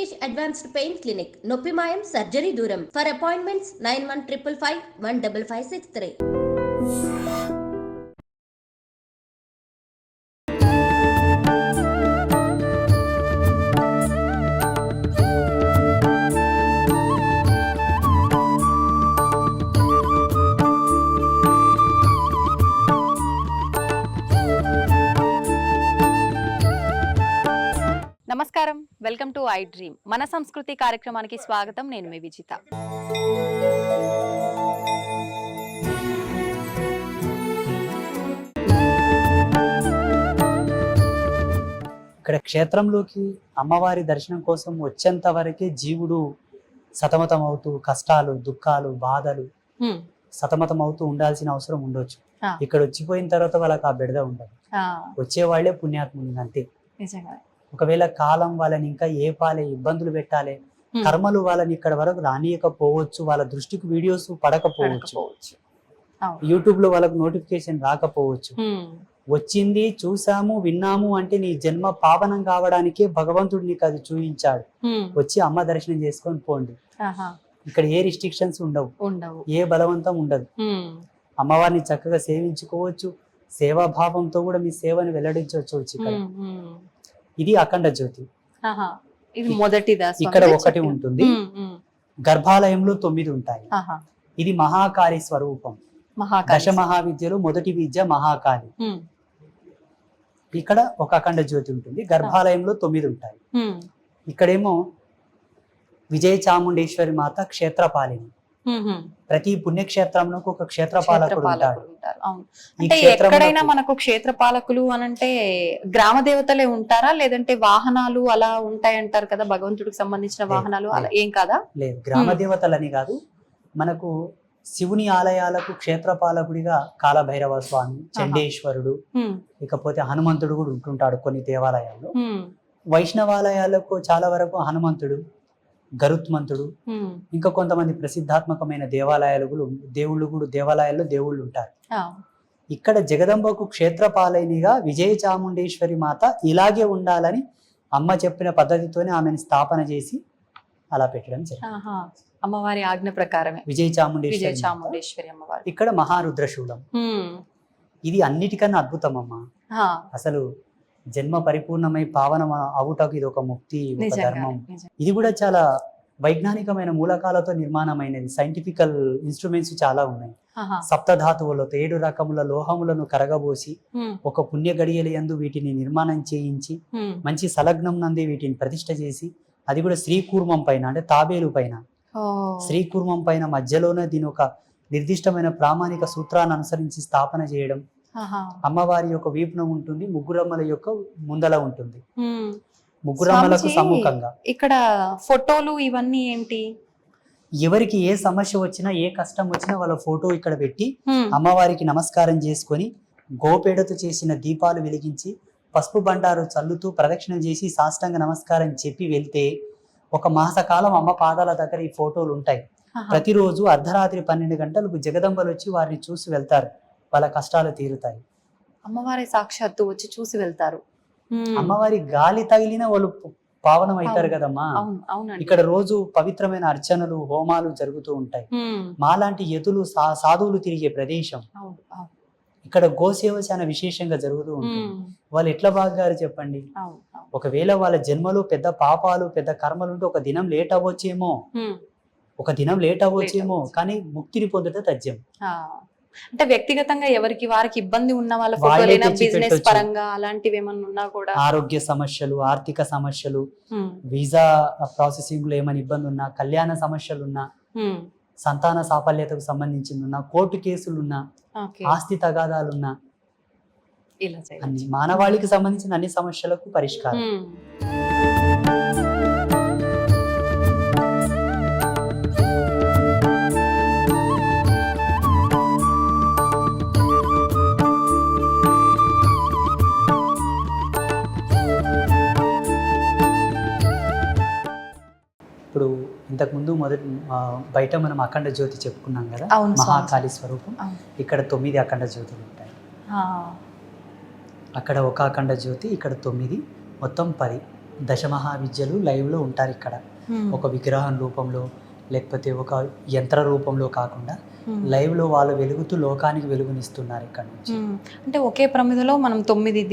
Rishikesh Advanced Pain Clinic, Noppimayam Surgery Duram. For appointments 9155 15563. నమస్కారం, welcome to I dream. మన సంస్కృతి కార్యక్రమానికి స్వాగతం. నేను మీ విజిత. ఇక్కడ క్షేత్రంలోకి అమ్మవారి దర్శనం కోసం వచ్చేంత వరకే జీవుడు సతమతం అవుతూ కష్టాలు, దుఃఖాలు, బాధలు సతమతం అవుతూ ఉండాల్సిన అవసరం ఉండొచ్చు. ఇక్కడ వచ్చిపోయిన తర్వాత వాళ్ళకి ఆ బెడద ఉండదు. వచ్చే వాళ్ళే పుణ్యాత్ములు అంతే. ఒకవేళ కాలం వాళ్ళని ఇంకా ఏ పాలే ఇబ్బందులు పెట్టాలి, కర్మలు వాళ్ళని ఇక్కడ వరకు రానియకపోవచ్చు, వాళ్ళ దృష్టికి వీడియోస్ పడకపోవచ్చు, యూట్యూబ్ లో వాళ్ళకు నోటిఫికేషన్ రాకపోవచ్చు. వచ్చింది, చూసాము, విన్నాము అంటే నీ జన్మ పావనం కావడానికే భగవంతుడు నీకు అది చూపించాడు. వచ్చి అమ్మ దర్శనం చేసుకొని పోండి. ఇక్కడ ఏ రిస్ట్రిక్షన్స్ ఉండవు, ఏ బలవంతం ఉండదు. అమ్మవారిని చక్కగా సేవించుకోవచ్చు. సేవాభావంతో కూడా మీ సేవను వెల్లడించవచ్చు. ఇక్కడ ఇది అఖండ జ్యోతి. ఇక్కడ ఒకటి ఉంటుంది. గర్భాలయంలో 9 ఉంటాయి. ఇది మహాకాళి స్వరూపం. దశ మహావిద్యలో మొదటి విద్య మహాకాళి. ఇక్కడ ఒక అఖండ జ్యోతి ఉంటుంది. గర్భాలయంలో 9 ఉంటాయి. ఇక్కడేమో విజయ చాముండేశ్వరి మాత క్షేత్రపాలిని. ప్రతి పుణ్యక్షేత్రంలో ఒక క్షేత్రపాలకుడు ఉంటాడు. అంటే ఎక్కడైనా మనకు క్షేత్రపాలకులు అనంటే గ్రామ దేవతలే ఉంటారా, లేదంటే వాహనాలు అలా ఉంటాయంటారు కదా, భగవంతుడికి సంబంధించిన వాహనాలు అలా ఏం కాదా? లేదు, గ్రామ దేవతలని కాదు. మనకు శివుని ఆలయాలకు క్షేత్రపాలకుడిగా కాలభైరవ స్వామి, చండేశ్వరుడు, ఇకపోతే హనుమంతుడు కూడా ఉంటుంటాడు కొన్ని దేవాలయాల్లో. వైష్ణవాలయాలకు చాలా వరకు హనుమంతుడు, గరుత్మంతుడు, ఇంకా కొంతమంది ప్రసిద్ధాత్మకమైన దేవాలయాల్లో దేవుళ్ళు ఉంటారు. ఇక్కడ జగదంబకు క్షేత్రపాలినిగా విజయ చాముండేశ్వరి మాత ఇలాగే ఉండాలని అమ్మ చెప్పిన పద్ధతితోనే ఆమెను స్థాపన చేసి అలా పెట్టడం జరిగింది. అమ్మవారి ఆజ్ఞ ప్రకారమే విజయ చాముండేశ్వరి అమ్మవారు. ఇక్కడ మహారుద్రశూలం. ఇది అన్నిటికన్నా అద్భుతం అమ్మ. అసలు జన్మ పరిపూర్ణమై పావనం అవుటకు ఇది ఒక ముక్తి, ఒక ధర్మం. ఇది కూడా చాలా వైజ్ఞానికమైన మూలకాలతో నిర్మాణమైనది. సైంటిఫికల్ ఇన్స్ట్రుమెంట్స్ చాలా ఉన్నాయి. సప్తధాతువులతో 7 రకముల లోహములను కరగబోసి ఒక పుణ్య గడియల యందు వీటిని నిర్మాణం చేయించి మంచి సలగ్నం నందే వీటిని ప్రతిష్ఠ చేసి, అది కూడా శ్రీకూర్మం పైన, అంటే తాబేలు పైన, శ్రీకూర్మం పైన మధ్యలోనే దీని ఒక నిర్దిష్టమైన ప్రామాణిక సూత్రాన్ని అనుసరించి స్థాపన చేయడం. అమ్మవారి యొక్క వీపున ఉంటుంది, ముగ్గురమ్మల యొక్క ముందల ఉంటుంది. ముగ్గురమ్మలకు సమ్ముఖంగా ఇక్కడ ఫోటోలు ఇవన్నీ ఏంటి? ఎవరికి ఏ సమస్య వచ్చినా, ఏ కష్టం వచ్చినా వాళ్ళ ఫోటో ఇక్కడ పెట్టి అమ్మవారికి నమస్కారం చేసుకొని గోపేడతో చేసిన దీపాలు వెలిగించి పసుపు బండారు చల్లుతూ ప్రదక్షిణ చేసి సాష్టాంగ నమస్కారం చెప్పి వెళ్తే ఒక మాసకాలం అమ్మ పాదాల దగ్గర ఈ ఫోటోలు ఉంటాయి. ప్రతిరోజు అర్ధరాత్రి 12 గంటలకు జగదంబలు వచ్చి వారిని చూసి వెళ్తారు. వాళ్ళ కష్టాలు తీరుతాయి. అమ్మవారి సాక్షాత్తు వచ్చి చూసి వెళ్తారు. అమ్మవారి గాలి తగిలిన వాళ్ళు పావనం అవుతారు కదమ్మా. ఇక్కడ రోజు పవిత్రమైన అర్చనలు, హోమాలు జరుగుతూ ఉంటాయి. మాలాంటి యతులు, సాధువులు తిరిగే ప్రదేశం. ఇక్కడ గోసేవ చాలా విశేషంగా జరుగుతూ ఉంటుంది. వాళ్ళు ఎట్లా బాగారు చెప్పండి. ఒకవేళ వాళ్ళ జన్మలో పెద్ద పాపాలు, పెద్ద కర్మలు ఉంటే ఒక దినం లేట్ అవ్వచ్చేమో, కానీ ముక్తిని పొందట తథ్యం. అంటే వ్యక్తిగతంగా ఎవరికి వారికి ఇబ్బంది ఉన్న వాళ్ళ ఫోటోలైనా, బిజినెస్ పరంగా అలాంటివి ఏమన్నా ఉన్నా కూడా, ఆరోగ్య సమస్యలు, ఆర్థిక సమస్యలు, వీసా ప్రాసెసింగ్ లో ఏమైనా ఇబ్బంది ఉన్నా, కళ్యాణ సమస్యలున్నా, సంతాన సాఫల్యతకు సంబంధించింది, కోర్టు కేసులున్నా, ఆస్తి తగాదాలున్నా, అన్ని మానవాళికి సంబంధించిన అన్ని సమస్యలకు పరిష్కారం. ఇప్పుడు ఇంతకుముందు బయట మనం అఖండ జ్యోతి చెప్పుకున్నాం కదా, మహాకాళి స్వరూపం. ఇక్కడ 9 అఖండ జ్యోతులు ఉంటాయి. అక్కడ ఒక అఖండ జ్యోతి, ఇక్కడ 9, మొత్తం 10. దశమహావిద్యలు లైవ్లో ఉంటారు ఇక్కడ. ఒక విగ్రహం రూపంలో లేకపోతే ఒక యంత్ర రూపంలో కాకుండా లైవ్లో వాళ్ళు వెలుగుతూ లోకానికి వెలుగునిస్తున్నారు ఇక్కడ నుంచి. అంటే ఒకే ప్రమిదలో మనం 9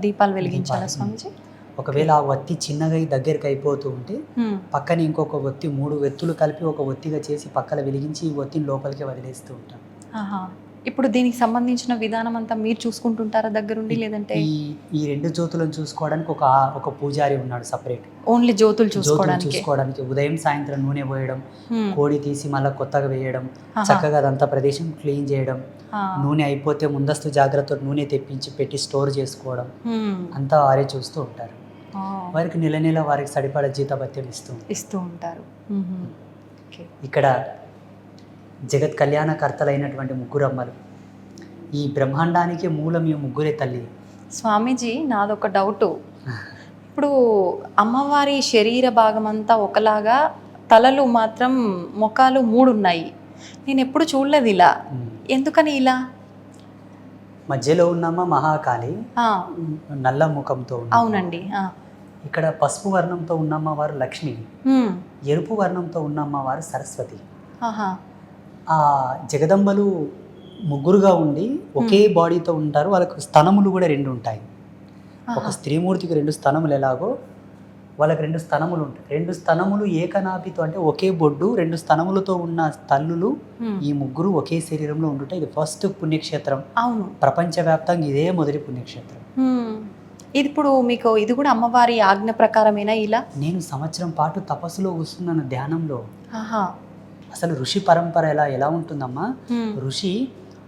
దీపాలు వెలిగించాలా స్వామిజీ? ఒకవేళ ఆ ఒత్తి చిన్నగా దగ్గరికి అయిపోతూ ఉంటే పక్కన ఇంకొక ఒత్తి 3 వెత్తులు కలిపి ఒక ఒత్తిగా చేసి పక్కన వెలిగించి ఈ ఒత్తిని లోపలికి వదిలేస్తూ ఉంటాం. ఇప్పుడు దీనికి సంబంధించిన విధానం అంతా మీరు చూసుకుంటుంటారా దగ్గరుండి, లేదంటే ఈ 2 జ్యోతులను చూసుకోవడానికి ఒక పూజారి ఉన్నాడు సపరేట్. ఓన్లీ జ్యోతులు చూసుకోవడానికి ఉదయం సాయంత్రం నూనె పోయడం, కోడి తీసి మళ్ళీ కొత్తగా వేయడం, చక్కగా అదంతా ప్రదేశం క్లీన్ చేయడం, నూనె అయిపోతే ముందస్తు జాగ్రత్త నూనె తెప్పించి పెట్టి స్టోర్ చేసుకోవడం అంతా వారే చూస్తూ ఉంటారు. వారికి నెల నెల వారికి సరిపడా జీతభత్యం ఇస్తూ ఉంటారు. ఇక్కడ జగత్ కళ్యాణకర్తలైనటువంటి ముగ్గురమ్మలు, ఈ బ్రహ్మాండానికి మూలం ఈ ముగ్గురే తల్లి. స్వామీజీ, నాదొక డౌటు. ఇప్పుడు అమ్మవారి శరీర భాగం అంతా ఒకలాగా, తలలు మాత్రం ముఖాలు 3 ఉన్నాయి. నేను ఎప్పుడు చూడలేదు ఇలా, ఎందుకని ఇలా? మధ్యలో ఉన్నమ్మ మహాకాళి, నల్ల ముఖంతో. అవునండి. ఇక్కడ పసుపు వర్ణంతో ఉన్నమ్మ వారు లక్ష్మి, ఎరుపు వర్ణంతో ఉన్నమ్మ వారు సరస్వతి. ఆ జగదంబలు ముగ్గురుగా ఉండి ఒకే బాడీతో ఉంటారు. వాళ్ళకు స్తనములు కూడా 2 ఉంటాయి. ఒక స్త్రీమూర్తికి 2 స్తనములు ఎలాగో వాళ్ళకి 2 స్తనములు ఉంటాయి. 2 స్తనములు ఏకనాభితో, అంటే ఒకే బొడ్డు 2 స్తనములతో ఉన్న తల్లులు ఈ ముగ్గురు ఒకే శరీరంలో ఉండుట ఇది ఫస్ట్ పుణ్యక్షేత్రం. అవును, ప్రపంచవ్యాప్తంగా ఇదే మొదటి పుణ్యక్షేత్రం. ఇది ఇప్పుడు మీకు ఇది కూడా అమ్మవారి ఆజ్ఞ ప్రకారమేనా ఇలా? నేను సంవత్సరం పాటు తపస్సులో కూర్చున్నాను ధ్యానంలో. అసలు ఋషి పరంపర ఎలా ఉంటుందమ్మా? ఋషి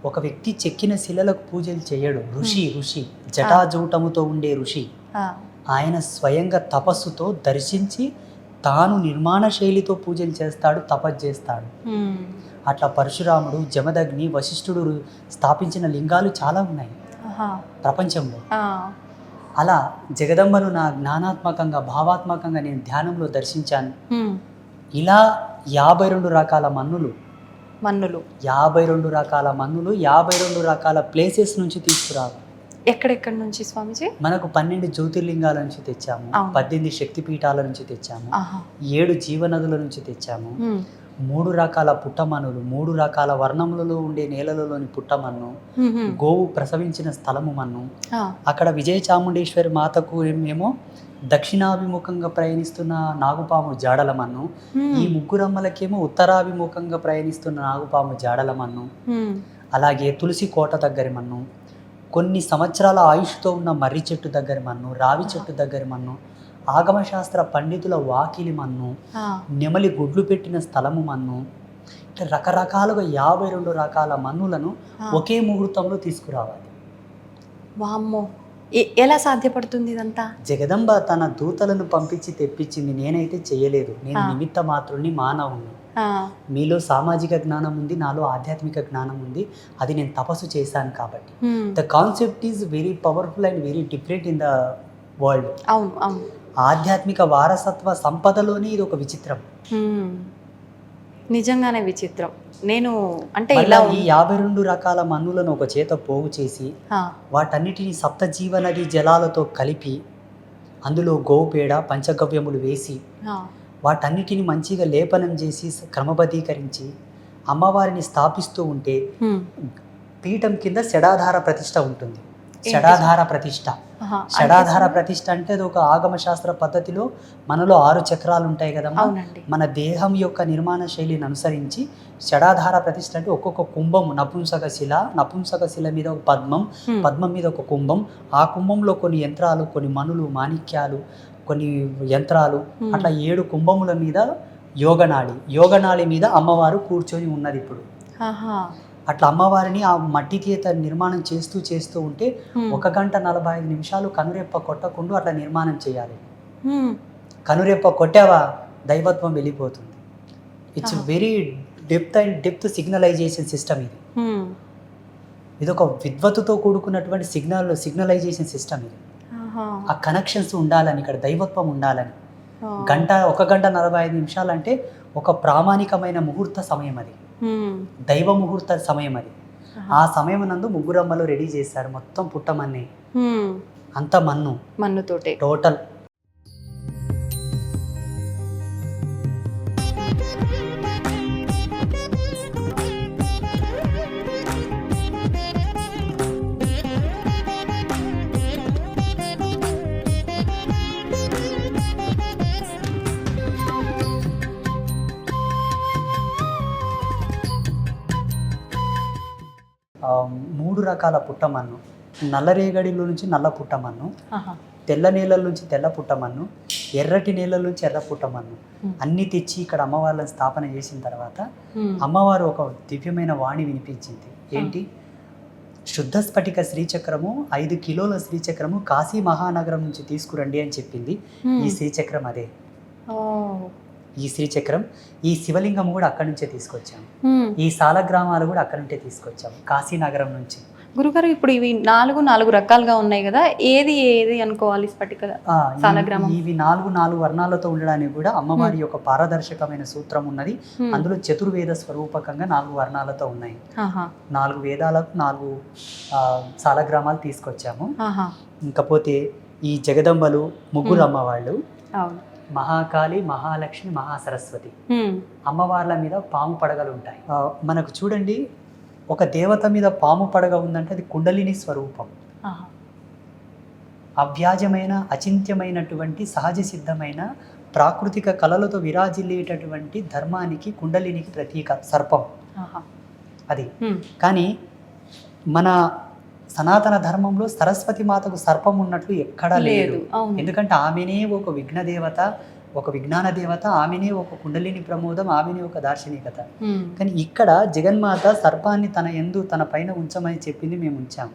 ఒక వ్యక్తి చెక్కిన శిలలకు పూజలు చేయడు. ఋషి జటాజూటముతో ఉండే ఋషి. ఆయన స్వయంగా తపస్సుతో దర్శించి తాను నిర్మాణ శైలితో పూజలు చేస్తాడు, తపస్సు చేస్తాడు. అట్లా పరశురాముడు, జమదగ్ని, వశిష్ఠుడు స్థాపించిన లింగాలు చాలా ఉన్నాయి ప్రపంచంలో. అలా జగదంబను నా జ్ఞానాత్మకంగా భావాత్మకంగా నేను ధ్యానంలో దర్శించాను. ఇలా 52 రకాల మన్నులు 52 రకాల మన్నులు 52 రకాల ప్లేసెస్ నుంచి తీసుకురావాలి. ఎక్కడెక్కడి నుంచి స్వామిజీ? మనకు 12 జ్యోతిర్లింగాల నుంచి తెచ్చాము, 18 శక్తిపీఠాల నుంచి తెచ్చాము, 7 జీవనదుల నుంచి తెచ్చాము, 3 రకాల పుట్టమన్నులు, 3 రకాల వర్ణములలో ఉండే నేలలలోని పుట్టమన్ను, గోవు ప్రసవించిన స్థలము మన్ను. అక్కడ విజయ చాముండేశ్వరి మాతకు ఏమో దక్షిణాభిముఖంగా ప్రయాణిస్తున్న నాగుపాము జాడల మన్ను, ఈ ముగ్గురమ్మలకేమో ఉత్తరాభిముఖంగా ప్రయాణిస్తున్న నాగుపాము జాడల మన్ను. అలాగే తులసి కోట దగ్గరి మన్ను, కొన్ని సంవత్సరాల ఆయుష్తో ఉన్న మర్రి చెట్టు దగ్గరి మన్ను, రావి చెట్టు దగ్గరి మన్ను, ఆగమశాస్త్ర పండితుల వాకిలి మన్ను, నెమలి గుడ్లు పెట్టిన స్థలము మన్ను. ఇట్లా రకరకాలుగా 52 రకాల మన్నులను ఒకే ముహూర్తంలో తీసుకురావాలి. వామ్మో, ఎలా సాధ్యపడుతుంది ఇదంతా? జగదంబ తన దూతలను పంపించి తెప్పించింది. నేనైతే చేయలేదు. నేను నిమిత్త మాత్రుని, మానవుని. మీలో సామాజిక జ్ఞానం ఉంది, నాలో ఆధ్యాత్మిక జ్ఞానం ఉంది. అది నేను తపస్సు చేశాను కాబట్టి. The concept is very powerful and very different in the world. అవును. ఆధ్యాత్మిక వారసత్వ సంపదలోనే ఇది ఒక విచిత్రం, నిజంగానే విచిత్రం. నేను అంటే ఇలా ఈ 52 రకాల మన్నులను ఒక చేత పోగు చేసి వాటన్నిటిని సప్త జీవనది జలాలతో కలిపి అందులో గోపేడ పంచగవ్యములు వేసి వాటన్నిటిని మంచిగా లేపనం చేసి క్రమబద్ధీకరించి అమ్మవారిని స్థాపిస్తూ ఉంటే పీఠం కింద షడాధార ప్రతిష్ఠ ఉంటుంది. షడాధార ప్రతిష్ఠ అంటే అది ఒక ఆగమ శాస్త్ర పద్ధతిలో మనలో 6 చక్రాలు ఉంటాయి కదమ్మా. మన దేహం యొక్క నిర్మాణ శైలిని అనుసరించి షడాధార ప్రతిష్ఠ అంటే ఒక్కొక్క కుంభము, నపుంసక శిల మీద ఒక పద్మం మీద ఒక కుంభం, ఆ కుంభంలో కొన్ని యంత్రాలు, కొన్ని మణులు, మాణిక్యాలు, కొన్ని యంత్రాలు, అట్లా 7 కుంభముల మీద యోగనాళి మీద అమ్మవారు కూర్చొని ఉన్నది ఇప్పుడు. అట్లా అమ్మవారిని ఆ మట్టి చేత నిర్మాణం చేస్తూ ఉంటే 1 గంట 45 నిమిషాలు కనురెప్ప కొట్టకుండా అట్లా నిర్మాణం చేయాలి. కనురెప్ప కొట్టావా దైవత్వం వెళ్ళిపోతుంది. It's very depth signalisation system ఇది. ఇది ఒక విద్వత్తుతో కూడుకున్నటువంటి సిగ్నలైజేషన్ సిస్టమ్ ఇది. ఆ కనెక్షన్స్ ఉండాలని, ఇక్కడ దైవత్వం ఉండాలని. 1 గంట 45 నిమిషాలు అంటే ఒక ప్రామాణికమైన ముహూర్త సమయం అది, దైవ ముహూర్త సమయం అది. ఆ సమయం నందు ముగ్గురమ్మలు రెడీ చేశారు మొత్తం పుట్టమన్ని, అంత మన్నుతోటే టోటల్. మూడు రకాల పుట్టమన్ను, నల్లరేగడిలో నుంచి నల్ల పుట్టమన్ను, ఆహా. తెల్ల నేలల నుంచి తెల్ల పుట్టమన్ను, ఎర్రటి నేలల నుంచి ఎర్ర పుట్టమన్ను అన్నీ తెచ్చి ఇక్కడ అమ్మవార్లను స్థాపన చేసిన తర్వాత అమ్మవారు ఒక దివ్యమైన వాణి వినిపించింది. ఏంటి? శుద్ధ స్ఫటిక శ్రీచక్రము 5 కిలోల శ్రీచక్రము కాశీ మహానగరం నుంచి తీసుకురండి అని చెప్పింది. ఈ శ్రీచక్రం అదే. ఈ శ్రీచక్రం, ఈ శివలింగం కూడా అక్కడి నుంచే తీసుకొచ్చాము. ఈ సాలగ్రామాలు కూడా అక్కడి నుంచే తీసుకొచ్చాము, కాశీనగరం నుంచి. గురుగారు, ఇప్పుడు ఇవి నాలుగు రకాలుగా ఉన్నాయి కదా, ఏది ఏది అనుకోవాలి? స్ఫటిక సాలగ్రామం ఇవి నాలుగు వర్ణాలతో ఉండడానికి కూడా అమ్మవారి యొక్క పారదర్శకమైన సూత్రం ఉన్నది. అందులో చతుర్వేద స్వరూపకంగా 4 వర్ణాలతో ఉన్నాయి. 4 వేదాలకు 4 సాలగ్రామాలు తీసుకొచ్చాము. ఇంకపోతే ఈ జగదంబలు ముగ్గురు అమ్మవాళ్ళు, మహాకాళి, మహాలక్ష్మి, మహాసరస్వతి అమ్మవార్ల మీద పాము పడగలు ఉంటాయి. మనకు చూడండి, ఒక దేవత మీద పాము పడగ ఉందంటే అది కుండలిని స్వరూపం. అవ్యాజమైన, అచింత్యమైనటువంటి, సహజ సిద్ధమైన, ప్రాకృతిక కళలతో విరాజిల్లేటటువంటి ధర్మానికి, కుండలినికి ప్రతీక సర్పం అది. కానీ మన సనాతన ధర్మంలో సరస్వతి మాతకు సర్పం ఉన్నట్లు ఎక్కడా లేదు. ఎందుకంటే ఆమెనే ఒక విఘ్నదేవత, ఒక విజ్ఞాన దేవత, ఆమెనే ఒక కుండలిని ప్రమోదం, ఆమెనే ఒక దార్శనికత. కానీ ఇక్కడ జగన్మాత సర్పాన్ని తన పైన ఉంచమని చెప్పింది, మేము ఉంచాము.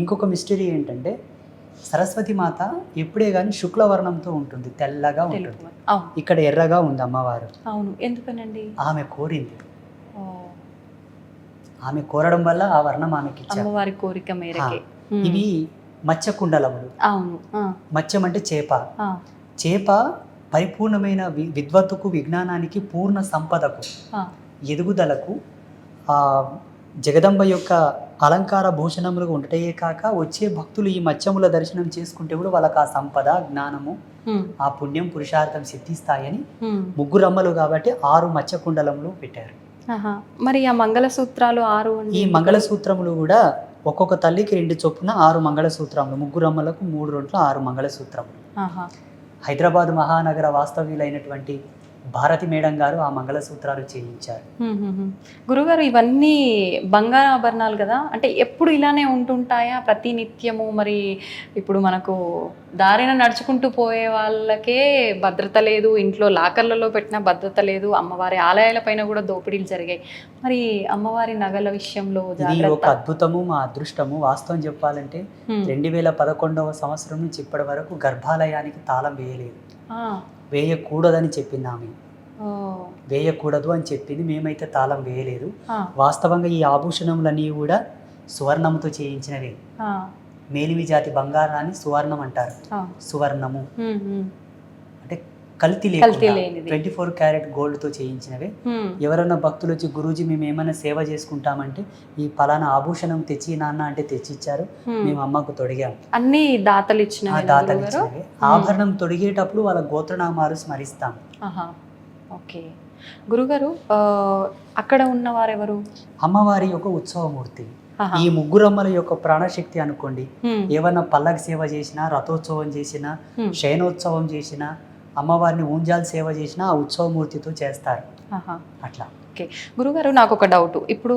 ఇంకొక మిస్టరీ ఏంటంటే సరస్వతి మాత ఎప్పుడే కానీ శుక్లవర్ణంతో ఉంటుంది, తెల్లగా ఉంటుంది. ఇక్కడ ఎర్రగా ఉంది అమ్మవారు. ఎందుకనండి? ఆమె కోరింది. ఆమె కోరడం వల్ల ఆ వర్ణం ఆమెకి ఇచ్చారు, అమ్మవారి కోరిక మేరకే. ఇవి మత్స్య కుండలములు. మత్స్యం అంటే చేప. చేప పరిపూర్ణమైన విద్వత్తుకు, విజ్ఞానానికి, పూర్ణ సంపదకు, ఎదుగుదలకు, జగదంబ యొక్క అలంకార భూషణములుగా ఉండటే కాక వచ్చే భక్తులు ఈ మత్స్యముల దర్శనం చేసుకుంటే కూడా వాళ్ళకి ఆ సంపద, జ్ఞానము, ఆ పుణ్యం, పురుషార్థం సిద్ధిస్తాయని ముగ్గురు అమ్మలు కాబట్టి 6 మత్స్య కుండలములు పెట్టారు. మరి ఆ మంగళసూత్రాలు 6? ఈ మంగళసూత్రములు కూడా ఒక్కొక్క తల్లికి 2 చొప్పున 6 మంగళసూత్రములు, ముగ్గురు అమ్మలకు 3 రొంట్ల 6 మంగళసూత్రములు. హైదరాబాద్ మహానగర వాస్తవ్యులైనటువంటి భారతి మేడం గారు ఆ మంగళసూత్రాలు చేయించారు. గురుగారు, ఇవన్నీ బంగారు ఆభరణాలు కదా, అంటే ఎప్పుడు ఇలానే ఉంటుంటాయా ప్రతి నిత్యము? మరి ఇప్పుడు మనకు దారిన నడుచుకుంటూ పోయే వాళ్ళకే భద్రత లేదు, ఇంట్లో లాకర్లలో పెట్టిన భద్రత లేదు, అమ్మవారి ఆలయాల పైన కూడా దోపిడీలు జరిగాయి. మరి అమ్మవారి నగల విషయంలో ఇది ఒక అద్భుతము, మా అదృష్టము. వాస్తవం చెప్పాలంటే 2011వ సంవత్సరం నుంచి ఇప్పటి వరకు గర్భాలయానికి తాళం వేయలేదు. వేయకూడదని చెప్పింది ఆమె. వేయకూడదు అని చెప్పింది, మేమైతే తాళం వేయలేదు. వాస్తవంగా ఈ ఆభూషణములన్నీ కూడా సువర్ణముతో చేయించినవే. మేలిమి జాతి బంగారాన్ని సువర్ణం అంటారు. సువర్ణము అంటే కల్తీ లేకుండా 24 క్యారెట్ గోల్డ్ తో చేయించినవే. ఎవరైనా భక్తులు వచ్చి, గురూజీ మేము ఏమైనా సేవ చేసుకుంటామంటే ఈ పలానా ఆభూషణం తెచ్చి నాన్న అంటే తెచ్చిచ్చారు, మేము అమ్మకు తొడిగాము. అన్ని దాతలు ఇచ్చినవే. ఆభరణం తొడిగేటప్పుడు వాళ్ళ గోత్రనామాలు స్మరిస్తాం. ఓకే గురుగారు, అక్కడ ఉన్నవారెవరు? అమ్మవారి యొక్క ఉత్సవమూర్తి. ఈ ముగ్గురమ్మల యొక్క ప్రాణశక్తి అనుకోండి. ఏమన్నా పల్లకి సేవ చేసినా, రథోత్సవం చేసినా, శయనోత్సవం చేసినా, అమ్మవారిని ఊంజాల్ సేవ చేసినా ఆ ఉత్సవమూర్తితో చేస్తారు. అట్లా. ఓకే గురుగారు, నాకు ఒక డౌట్. ఇప్పుడు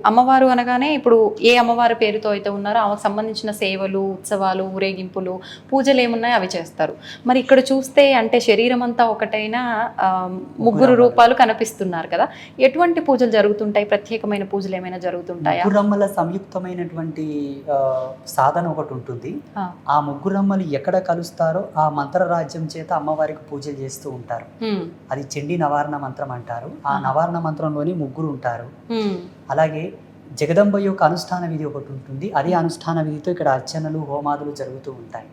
అమ్మవారు అనగానే ఇప్పుడు ఏ అమ్మవారి పేరుతో అయితే ఉన్నారో ఆమెకు సంబంధించిన సేవలు, ఉత్సవాలు, ఊరేగింపులు, పూజలు ఏమున్నాయో అవి చేస్తారు. మరి ఇక్కడ చూస్తే అంటే శరీరం అంతా ఒకటైనా ముగ్గురు రూపాలు కనిపిస్తున్నారు కదా, ఎటువంటి పూజలు జరుగుతుంటాయి? ప్రత్యేకమైన పూజలు ఏమైనా జరుగుతుంటాయా? ముగ్గురమ్మల సంయుక్తమైనటువంటి సాధన ఒకటి ఉంటుంది. ఆ ముగ్గురమ్మలు ఎక్కడ కలుస్తారో ఆ మంత్ర రాజ్యం చేత అమ్మవారికి పూజలు చేస్తూ ఉంటారు. అది చండీ నవారణ మంత్రం అంటారు. ఆ నవారణ మంత్రంలోని ముగ్గురు ఉంటారు. అలాగే జగదంబ యొక్క అనుష్ఠాన విధి ఒకటి ఉంటుంది. అదే అనుష్ఠాన విధితో ఇక్కడ అర్చనలు, హోమాదులు జరుగుతూ ఉంటాయి.